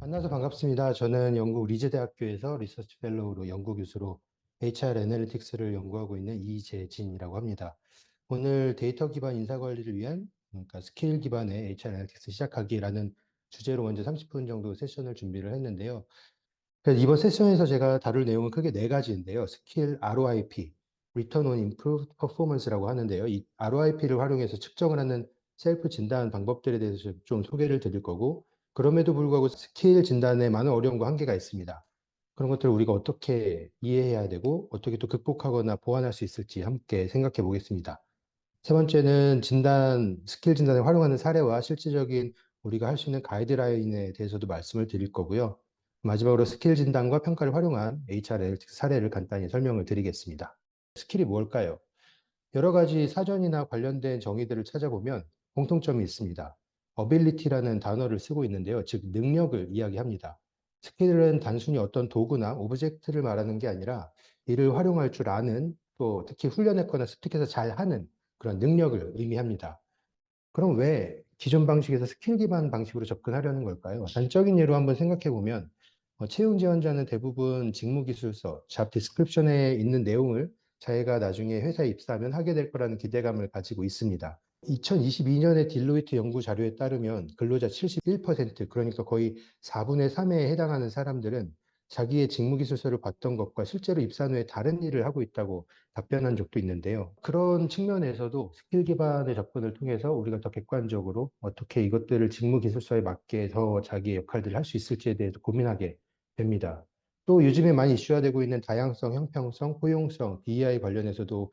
만나서 반갑습니다. 저는 영국 리즈대학교에서 리서치 펠로우로 연구교수로 HR 애널리틱스를 연구하고 있는 이재진이라고 합니다. 오늘 데이터 기반 인사관리를 위한 그러니까 스킬 기반의 HR 애널리틱스 시작하기라는 주제로 먼저 30분 정도 세션을 준비를 했는데요. 그래서 이번 세션에서 제가 다룰 내용은 크게 네 가지인데요. 스킬 ROIP, Return on Improved Performance라고 하는데요. 이 ROIP를 활용해서 측정을 하는 셀프 진단 방법들에 대해서 좀 소개를 드릴 거고, 그럼에도 불구하고 스킬 진단에 많은 어려움과 한계가 있습니다. 그런 것들을 우리가 어떻게 이해해야 되고, 어떻게 또 극복하거나 보완할 수 있을지 함께 생각해 보겠습니다. 세 번째는 스킬 진단에 활용하는 사례와 실질적인 우리가 할 수 있는 가이드라인에 대해서도 말씀을 드릴 거고요. 마지막으로 스킬 진단과 평가를 활용한 HR 애널리틱스 사례를 간단히 설명을 드리겠습니다. 스킬이 뭘까요? 여러 가지 사전이나 관련된 정의들을 찾아보면 공통점이 있습니다. ability라는 단어를 쓰고 있는데요. 즉, 능력을 이야기합니다. 스킬은 단순히 어떤 도구나 오브젝트를 말하는 게 아니라 이를 활용할 줄 아는, 또 특히 훈련했거나 습득해서 잘하는 그런 능력을 의미합니다. 그럼 왜 기존 방식에서 스킬 기반 방식으로 접근하려는 걸까요? 단적인 예로 한번 생각해 보면, 채용 지원자는 대부분 직무기술서, 잡 디스크립션에 있는 내용을 자기가 나중에 회사에 입사하면 하게 될 거라는 기대감을 가지고 있습니다. 2022년에 딜로이트 연구 자료에 따르면 근로자 71%, 그러니까 거의 4분의 3에 해당하는 사람들은 자기의 직무기술서를 봤던 것과 실제로 입사한 후에 다른 일을 하고 있다고 답변한 적도 있는데요. 그런 측면에서도 스킬 기반의 접근을 통해서 우리가 더 객관적으로 어떻게 이것들을 직무 기술서에 맞게 더 자기의 역할들을 할 수 있을지에 대해서 고민하게 됩니다. 또 요즘에 많이 이슈화되고 있는 다양성, 형평성, 포용성, DEI 관련해서도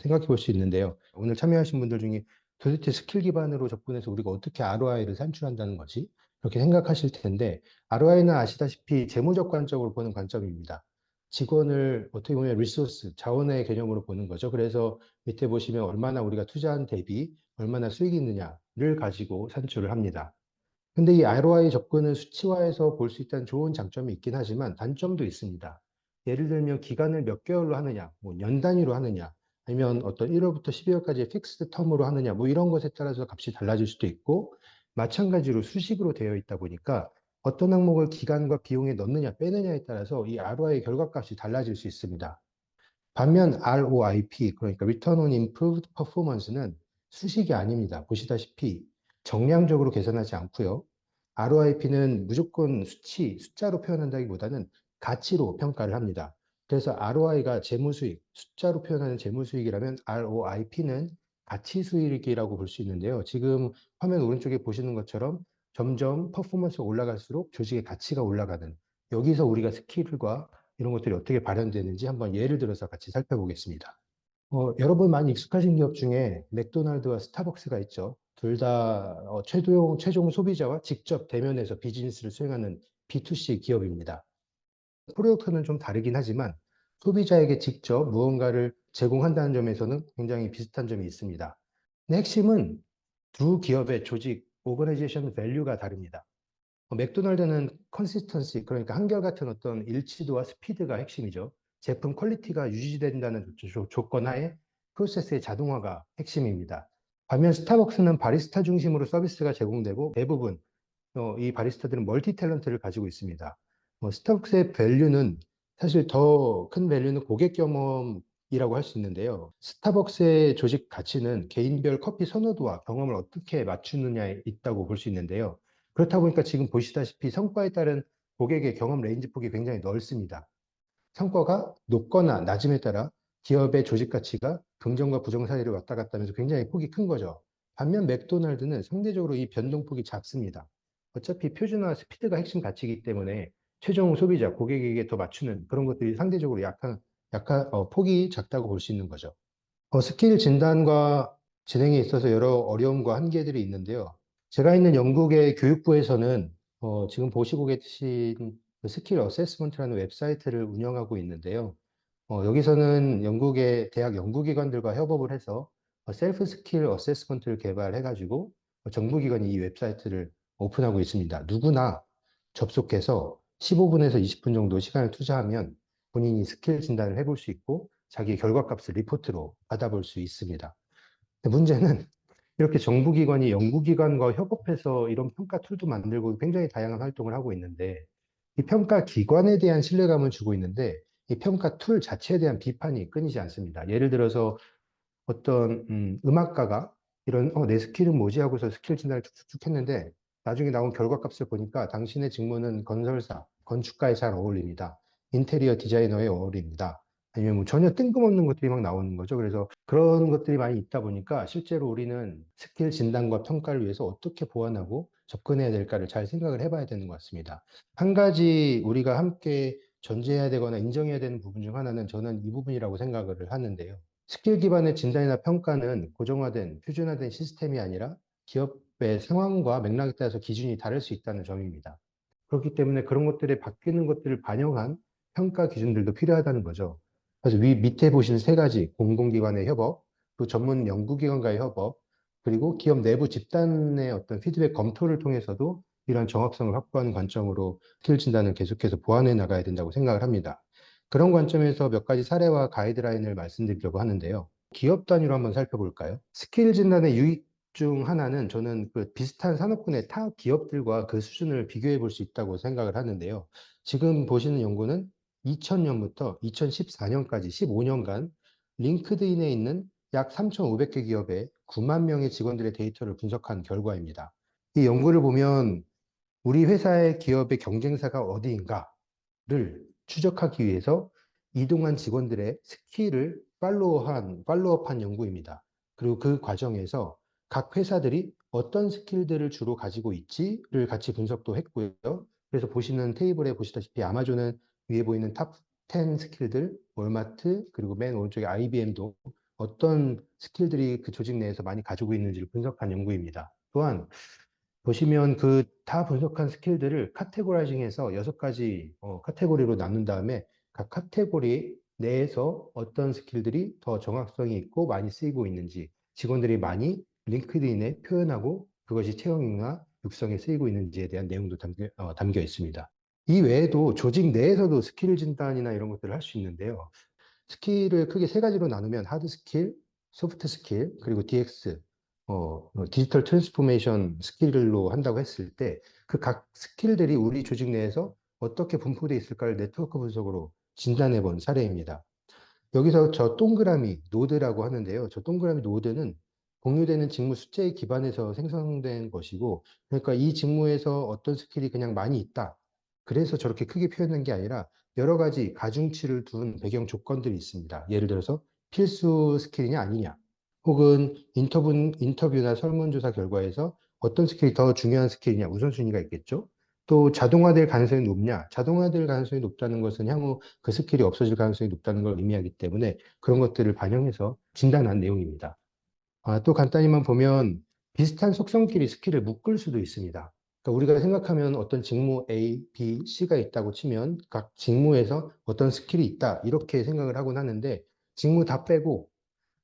생각해 볼 수 있는데요. 오늘 참여하신 분들 중에 도대체 스킬 기반으로 접근해서 우리가 어떻게 ROI를 산출한다는 거지? 그렇게 생각하실 텐데, ROI는 아시다시피 재무적 관점으로 보는 관점입니다. 직원을 어떻게 보면 리소스, 자원의 개념으로 보는 거죠. 그래서 밑에 보시면 얼마나 우리가 투자한 대비 얼마나 수익이 있느냐를 가지고 산출을 합니다. 근데 이 ROI 접근은 수치화해서 볼 수 있다는 좋은 장점이 있긴 하지만 단점도 있습니다. 예를 들면 기간을 몇 개월로 하느냐, 뭐 년 단위로 하느냐, 아니면 어떤 1월부터 12월까지 픽스드 텀으로 하느냐, 뭐 이런 것에 따라서 값이 달라질 수도 있고, 마찬가지로 수식으로 되어 있다 보니까 어떤 항목을 기간과 비용에 넣느냐, 빼느냐에 따라서 이 ROI 결과값이 달라질 수 있습니다. 반면 ROIP, 그러니까 Return on Improved Performance는 수식이 아닙니다. 보시다시피 정량적으로 계산하지 않고요. ROIP는 무조건 숫자로 표현한다기보다는 가치로 평가를 합니다. 그래서 ROI가 재무수익, 숫자로 표현하는 재무수익이라면 ROIP는 가치수익이라고 볼 수 있는데요. 지금 화면 오른쪽에 보시는 것처럼 점점 퍼포먼스가 올라갈수록 조직의 가치가 올라가는, 여기서 우리가 스킬과 이런 것들이 어떻게 발현되는지 한번 예를 들어서 같이 살펴보겠습니다. 여러분 많이 익숙하신 기업 중에 맥도날드와 스타벅스가 있죠. 둘 다 최종 소비자와 직접 대면해서 비즈니스를 수행하는 B2C 기업입니다. 프로덕트는 좀 다르긴 하지만 소비자에게 직접 무언가를 제공한다는 점에서는 굉장히 비슷한 점이 있습니다. 근데 핵심은 두 기업의 조직, 오거나이제이션 밸류가 다릅니다. 맥도날드는 컨시스턴시, 그러니까 한결같은 어떤 일치도와 스피드가 핵심이죠. 제품 퀄리티가 유지된다는 조건 하에 프로세스의 자동화가 핵심입니다. 반면 스타벅스는 바리스타 중심으로 서비스가 제공되고 대부분 이 바리스타들은 멀티 탤런트를 가지고 있습니다. 스타벅스의 밸류는 사실 더 큰 밸류는 고객 경험이라고 할 수 있는데요. 스타벅스의 조직 가치는 개인별 커피 선호도와 경험을 어떻게 맞추느냐에 있다고 볼 수 있는데요. 그렇다 보니까 지금 보시다시피 성과에 따른 고객의 경험 레인지 폭이 굉장히 넓습니다. 성과가 높거나 낮음에 따라 기업의 조직 가치가 긍정과 부정 사이를 왔다 갔다 하면서 굉장히 폭이 큰 거죠. 반면 맥도날드는 상대적으로 이 변동폭이 작습니다. 어차피 표준화 스피드가 핵심 가치이기 때문에 최종 소비자, 고객에게 더 맞추는 그런 것들이 상대적으로 폭이 작다고 볼 수 있는 거죠. 스킬 진단과 진행에 있어서 여러 어려움과 한계들이 있는데요. 제가 있는 영국의 교육부에서는 지금 보시고 계신 그 스킬 어세스먼트라는 웹사이트를 운영하고 있는데요. 여기서는 영국의 대학 연구기관들과 협업을 해서 셀프 스킬 어세스먼트를 개발해가지고 정부기관이 이 웹사이트를 오픈하고 있습니다. 누구나 접속해서 15분에서 20분 정도 시간을 투자하면 본인이 스킬 진단을 해볼 수 있고 자기 결과값을 리포트로 받아볼 수 있습니다. 근데 문제는 이렇게 정부기관이 연구기관과 협업해서 이런 평가 툴도 만들고 굉장히 다양한 활동을 하고 있는데, 이 평가 기관에 대한 신뢰감을 주고 있는데, 이 평가 툴 자체에 대한 비판이 끊이지 않습니다. 예를 들어서 어떤 음악가가 이런 내 스킬은 뭐지 하고서 스킬 진단을 쭉쭉쭉 했는데 나중에 나온 결과값을 보니까 당신의 직무는 건설사, 건축가에 잘 어울립니다. 인테리어 디자이너에 어울립니다. 아니면 뭐 전혀 뜬금없는 것들이 막 나오는 거죠. 그래서 그런 것들이 많이 있다 보니까 실제로 우리는 스킬 진단과 평가를 위해서 어떻게 보완하고 접근해야 될까를 잘 생각을 해봐야 되는 것 같습니다. 한 가지 우리가 함께 전제해야 되거나 인정해야 되는 부분 중 하나는 저는 이 부분이라고 생각을 하는데요. 스킬 기반의 진단이나 평가는 고정화된, 표준화된 시스템이 아니라 기업의 상황과 맥락에 따라서 기준이 다를 수 있다는 점입니다. 그렇기 때문에 그런 것들에 바뀌는 것들을 반영한 평가 기준들도 필요하다는 거죠. 그래서 밑에 보시는 세 가지, 공공기관의 협업, 또 전문 연구기관과의 협업, 그리고 기업 내부 집단의 어떤 피드백 검토를 통해서도 이러한 정확성을 확보하는 관점으로 스킬 진단을 계속해서 보완해 나가야 된다고 생각을 합니다. 그런 관점에서 몇 가지 사례와 가이드라인을 말씀드리려고 하는데요. 기업 단위로 한번 살펴볼까요? 스킬 진단의 유익 중 하나는 저는 그 비슷한 산업군의 타 기업들과 그 수준을 비교해 볼 수 있다고 생각을 하는데요. 지금 보시는 연구는 2000년부터 2014년까지 15년간 링크드인에 있는 약 3,500개 기업의 9만 명의 직원들의 데이터를 분석한 결과입니다. 이 연구를 보면 우리 회사의 기업의 경쟁사가 어디인가 를 추적하기 위해서 이동한 직원들의 스킬을 팔로우업한 연구입니다. 그리고 그 과정에서 각 회사들이 어떤 스킬들을 주로 가지고 있지를 같이 분석도 했고요. 그래서 보시는 테이블에 보시다시피 아마존은 위에 보이는 탑 10 스킬들, 월마트, 그리고 맨 오른쪽에 IBM도 어떤 스킬들이 그 조직 내에서 많이 가지고 있는지를 분석한 연구입니다. 또한 보시면 그 다 분석한 스킬들을 카테고라이징해서 6가지 카테고리로 나눈 다음에 각 카테고리 내에서 어떤 스킬들이 더 정확성이 있고 많이 쓰이고 있는지 직원들이 많이 링크드인에 표현하고 그것이 채용이나 육성에 쓰이고 있는지에 대한 내용도 담겨 있습니다. 이 외에도 조직 내에서도 스킬 진단이나 이런 것들을 할 수 있는데요. 스킬을 크게 세 가지로 나누면 하드 스킬, 소프트 스킬, 그리고 DX, 디지털 트랜스포메이션 스킬로 한다고 했을 때 그 각 스킬들이 우리 조직 내에서 어떻게 분포되어 있을까를 네트워크 분석으로 진단해 본 사례입니다. 여기서 저 동그라미 노드라고 하는데요. 저 동그라미 노드는 공유되는 직무 숫자에 기반해서 생성된 것이고, 그러니까 이 직무에서 어떤 스킬이 그냥 많이 있다. 그래서 저렇게 크게 표현한 게 아니라 여러 가지 가중치를 둔 배경 조건들이 있습니다. 예를 들어서 필수 스킬이냐 아니냐, 혹은 인터뷰나 설문조사 결과에서 어떤 스킬이 더 중요한 스킬이냐 우선순위가 있겠죠. 또 자동화될 가능성이 높냐? 자동화될 가능성이 높다는 것은 향후 그 스킬이 없어질 가능성이 높다는 걸 의미하기 때문에 그런 것들을 반영해서 진단한 내용입니다. 또 간단히만 보면 비슷한 속성끼리 스킬을 묶을 수도 있습니다. 그러니까 우리가 생각하면 어떤 직무 A, B, C가 있다고 치면 각 직무에서 어떤 스킬이 있다 이렇게 생각을 하곤 하는데 직무 다 빼고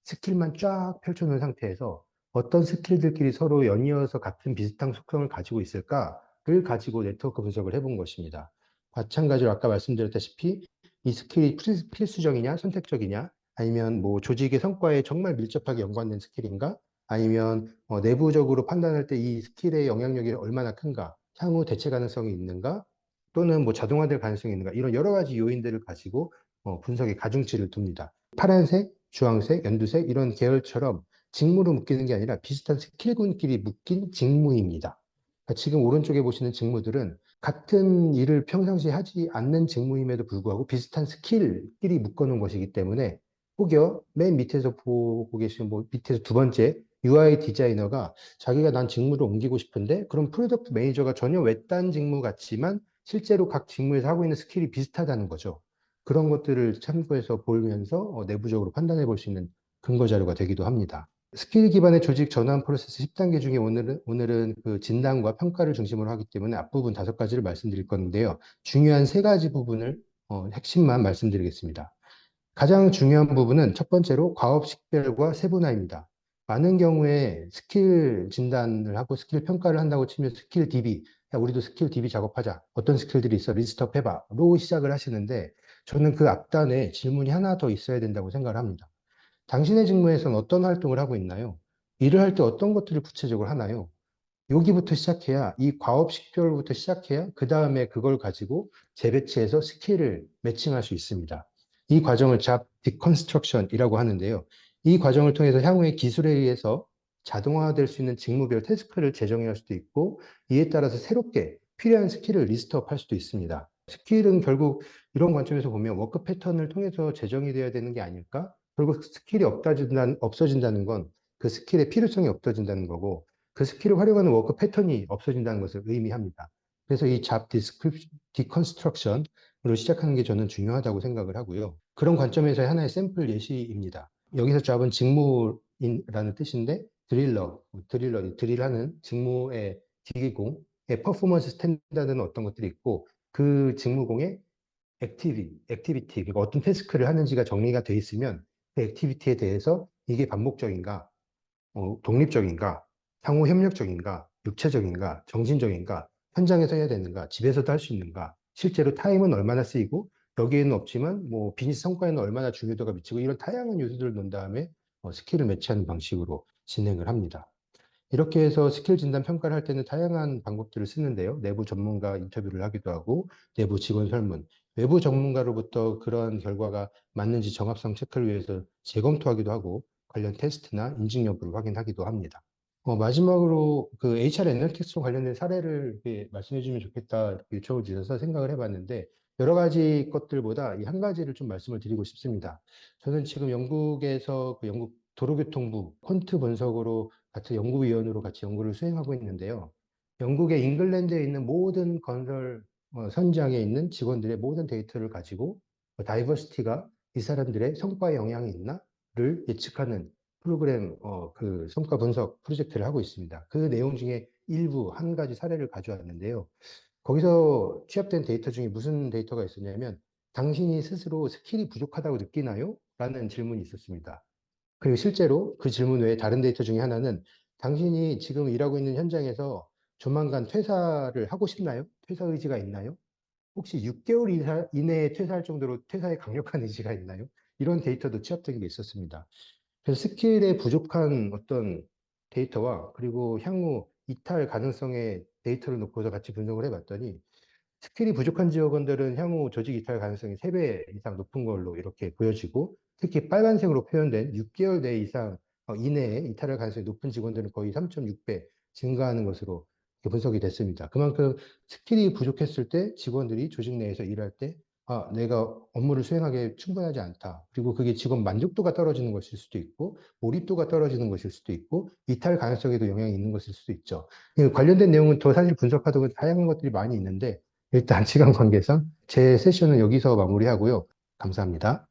스킬만 쫙 펼쳐놓은 상태에서 어떤 스킬들끼리 서로 연이어서 같은 비슷한 속성을 가지고 있을까를 가지고 네트워크 분석을 해본 것입니다. 마찬가지로 아까 말씀드렸다시피 이 스킬이 필수적이냐, 선택적이냐, 아니면 뭐 조직의 성과에 정말 밀접하게 연관된 스킬인가, 아니면 내부적으로 판단할 때 이 스킬의 영향력이 얼마나 큰가, 향후 대체 가능성이 있는가, 또는 뭐 자동화될 가능성이 있는가, 이런 여러 가지 요인들을 가지고 분석에 가중치를 둡니다. 파란색, 주황색, 연두색 이런 계열처럼 직무로 묶이는 게 아니라 비슷한 스킬군끼리 묶인 직무입니다. 그러니까 지금 오른쪽에 보시는 직무들은 같은 일을 평상시에 하지 않는 직무임에도 불구하고 비슷한 스킬끼리 묶어놓은 것이기 때문에 혹여 맨 밑에서 보고 계시는 뭐 밑에서 두 번째 UI 디자이너가 자기가 난 직무를 옮기고 싶은데 그럼 프로덕트 매니저가 전혀 외딴 직무 같지만 실제로 각 직무에서 하고 있는 스킬이 비슷하다는 거죠. 그런 것들을 참고해서 보면서 내부적으로 판단해 볼 수 있는 근거 자료가 되기도 합니다. 스킬 기반의 조직 전환 프로세스 10단계 중에 오늘은 그 진단과 평가를 중심으로 하기 때문에 앞부분 5가지를 말씀드릴 건데요. 중요한 3가지 부분을 핵심만 말씀드리겠습니다. 가장 중요한 부분은 첫 번째로 과업 식별과 세분화입니다. 많은 경우에 스킬 진단을 하고 스킬 평가를 한다고 치면 스킬 DB, 야, 우리도 스킬 DB 작업하자. 어떤 스킬들이 있어? 리스트업 해봐.로 시작을 하시는데 저는 그 앞단에 질문이 하나 더 있어야 된다고 생각을 합니다. 당신의 직무에서는 어떤 활동을 하고 있나요? 일을 할 때 어떤 것들을 구체적으로 하나요? 여기부터 시작해야 이 과업식별부터 시작해야 그 다음에 그걸 가지고 재배치해서 스킬을 매칭할 수 있습니다. 이 과정을 잡 디컨스트럭션이라고 하는데요. 이 과정을 통해서 향후의 기술에 의해서 자동화될 수 있는 직무별 태스크를 재정의할 수도 있고 이에 따라서 새롭게 필요한 스킬을 리스트업 할 수도 있습니다. 스킬은 결국 이런 관점에서 보면 워크 패턴을 통해서 재정이 돼야 되는 게 아닐까? 결국 스킬이 없어진다는 건 그 스킬의 필요성이 없어진다는 거고 그 스킬을 활용하는 워크 패턴이 없어진다는 것을 의미합니다. 그래서 이 잡 디컨스트럭션으로 시작하는 게 저는 중요하다고 생각을 하고요. 그런 관점에서의 하나의 샘플 예시입니다. 여기서 잡은 직무인이라는 뜻인데 드릴하는 직무의 기기공의 퍼포먼스 스탠다드는 어떤 것들이 있고 그 직무공의 액티비티, 그러니까 어떤 태스크를 하는지가 정리가 돼 있으면 그 액티비티에 대해서 이게 반복적인가, 독립적인가, 상호 협력적인가, 육체적인가, 정신적인가, 현장에서 해야 되는가, 집에서도 할 수 있는가, 실제로 타임은 얼마나 쓰이고, 여기에는 없지만, 뭐, 비즈니스 성과에는 얼마나 중요도가 미치고, 이런 다양한 요소들을 놓은 다음에 스킬을 매치하는 방식으로 진행을 합니다. 이렇게 해서 스킬 진단 평가를 할 때는 다양한 방법들을 쓰는데요. 내부 전문가 인터뷰를 하기도 하고, 내부 직원 설문, 외부 전문가로부터 그런 결과가 맞는지 정합성 체크를 위해서 재검토하기도 하고, 관련 테스트나 인증 여부를 확인하기도 합니다. 마지막으로 그 HR 애널리틱스와 관련된 사례를 이렇게 말씀해 주면 좋겠다 이렇게 요청을 주셔서 생각을 해봤는데, 여러 가지 것들보다 이 한 가지를 좀 말씀을 드리고 싶습니다. 저는 지금 영국에서 그 영국 도로교통부 퀀트 분석으로 같은 연구위원으로 같이 연구를 수행하고 있는데요. 영국의 잉글랜드에 있는 모든 건설 현장에 있는 직원들의 모든 데이터를 가지고 다이버시티가 이 사람들의 성과에 영향이 있나를 예측하는 프로그램 그 성과 분석 프로젝트를 하고 있습니다. 그 내용 중에 일부 한 가지 사례를 가져왔는데요. 거기서 취합된 데이터 중에 무슨 데이터가 있었냐면 당신이 스스로 스킬이 부족하다고 느끼나요? 라는 질문이 있었습니다. 그리고 실제로 그 질문 외에 다른 데이터 중에 하나는 당신이 지금 일하고 있는 현장에서 조만간 퇴사를 하고 싶나요? 퇴사 의지가 있나요? 혹시 6개월 이내에 퇴사할 정도로 퇴사에 강력한 의지가 있나요? 이런 데이터도 취합된 게 있었습니다. 그래서 스킬에 부족한 어떤 데이터와 그리고 향후 이탈 가능성의 데이터를 놓고서 같이 분석을 해봤더니 스킬이 부족한 지역원들은 향후 조직 이탈 가능성이 3배 이상 높은 걸로 이렇게 보여지고 특히 빨간색으로 표현된 6개월 내 이상 이내에 이탈할 가능성이 높은 직원들은 거의 3.6배 증가하는 것으로 분석이 됐습니다. 그만큼 스킬이 부족했을 때 직원들이 조직 내에서 일할 때 내가 업무를 수행하기에 충분하지 않다. 그리고 그게 직원 만족도가 떨어지는 것일 수도 있고 몰입도가 떨어지는 것일 수도 있고 이탈 가능성에도 영향이 있는 것일 수도 있죠. 관련된 내용은 더 사실 분석하다 보면 다양한 것들이 많이 있는데 일단 시간 관계상 제 세션은 여기서 마무리하고요. 감사합니다.